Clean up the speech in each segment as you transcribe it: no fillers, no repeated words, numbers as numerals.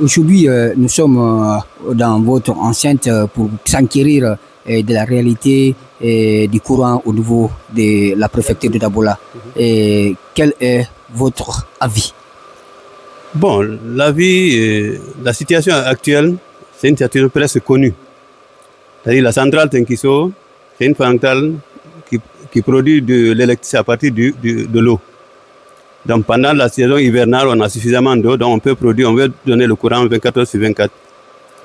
Aujourd'hui, nous sommes dans votre enceinte pour s'enquérir de la réalité du courant au niveau de la préfecture de Dabola. Quel est votre avis? Bon, l'avis, la situation actuelle, c'est une situation presque connue. C'est-à-dire la centrale Tenkiso, c'est une centrale qui produit de l'électricité à partir de l'eau. Donc pendant la saison hivernale, on a suffisamment d'eau, donc on peut donner le courant 24 heures sur 24.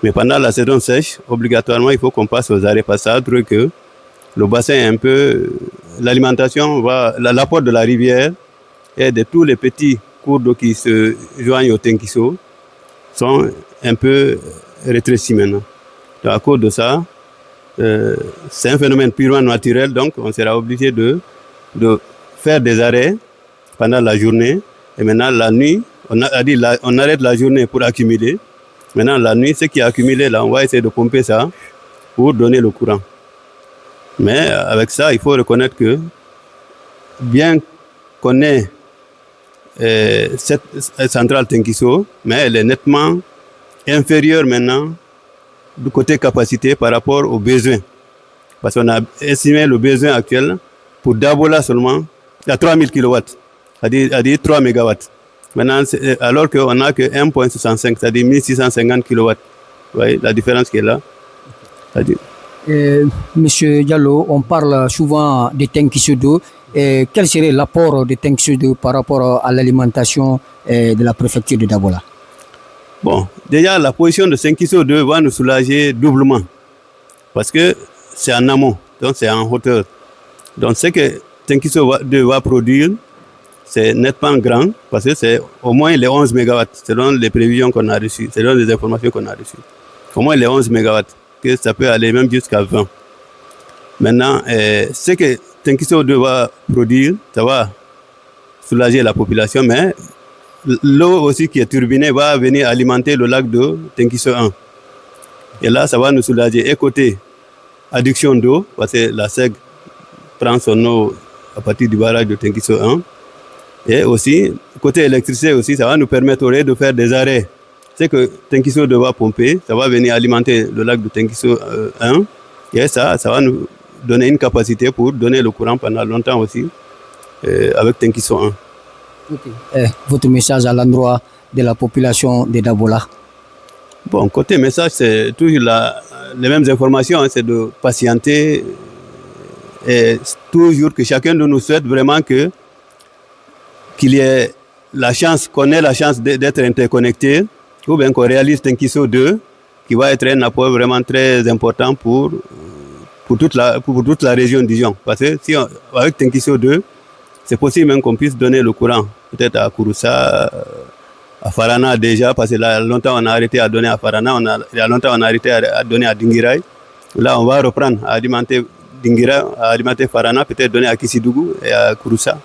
Mais pendant la saison sèche, obligatoirement, il faut qu'on passe aux arrêts passages pour que le bassin est un peu... L'alimentation, l'apport de la rivière et de tous les petits cours d'eau qui se joignent au Tenkiso sont un peu rétrécis maintenant. Donc à cause de ça, c'est un phénomène purement naturel, donc on sera obligé de faire des arrêts pendant la journée. Et maintenant, la nuit, on arrête la journée pour accumuler. Maintenant, la nuit, ce qui est accumulé, là, on va essayer de pomper ça pour donner le courant. Mais avec ça, il faut reconnaître que, bien qu'on ait cette centrale Tenkiso, mais elle est nettement inférieure maintenant du côté capacité par rapport aux besoins. Parce qu'on a estimé le besoin actuel pour Dabola seulement à 3000 kW, c'est-à-dire 3 MW. Maintenant, alors qu'on n'a que 1,65, c'est-à-dire 1650 kW. Vous voyez la différence qui est là. Monsieur Diallo, on parle souvent de Tenkiso 2. Quel serait l'apport de Tenkiso 2 par rapport à l'alimentation de la préfecture de Dabola? Bon, déjà, la position de Tenkiso 2 va nous soulager doublement. Parce que c'est en amont, donc c'est en hauteur. Donc, ce que Tenkiso 2 va produire, c'est nettement grand, parce que c'est au moins les 11 MW, selon les prévisions qu'on a reçues, selon les informations qu'on a reçues. Au moins les 11 MW, que ça peut aller même jusqu'à 20. Maintenant, ce que Tenkiso 2 va produire, ça va soulager la population, mais l'eau aussi qui est turbinée va venir alimenter le lac de Tenkiso 1. Et là, ça va nous soulager. Et côté adduction d'eau, parce que la SEG prend son eau à partir du barrage de Tenkiso 1. Et aussi, côté électricité aussi, ça va nous permettre de faire des arrêts. C'est que Tenkiso 2 va pomper, ça va venir alimenter le lac de Tenkiso 1. Et ça va nous donner une capacité pour donner le courant pendant longtemps aussi avec Tenkiso 1. Okay. Votre message à l'endroit de la population de Dabola? Bon, côté message, c'est toujours les mêmes informations, hein, c'est de patienter et toujours que chacun de nous souhaite vraiment qu'il y ait la chance, qu'on ait la chance d'être interconnecté, ou bien qu'on réalise Tenkiso 2, qui va être un apport vraiment très important pour toute la région d'Ijon. Parce que si avec Tenkiso 2, c'est possible même qu'on puisse donner le courant, peut-être à Kouroussa, à Farana déjà, parce que là, longtemps on a arrêté à donner à Farana, il y a longtemps on a arrêté à donner à Dingirai. Là, on va reprendre à alimenter Dingirai, à alimenter Farana, peut-être donner à Kissidougou et à Kouroussa.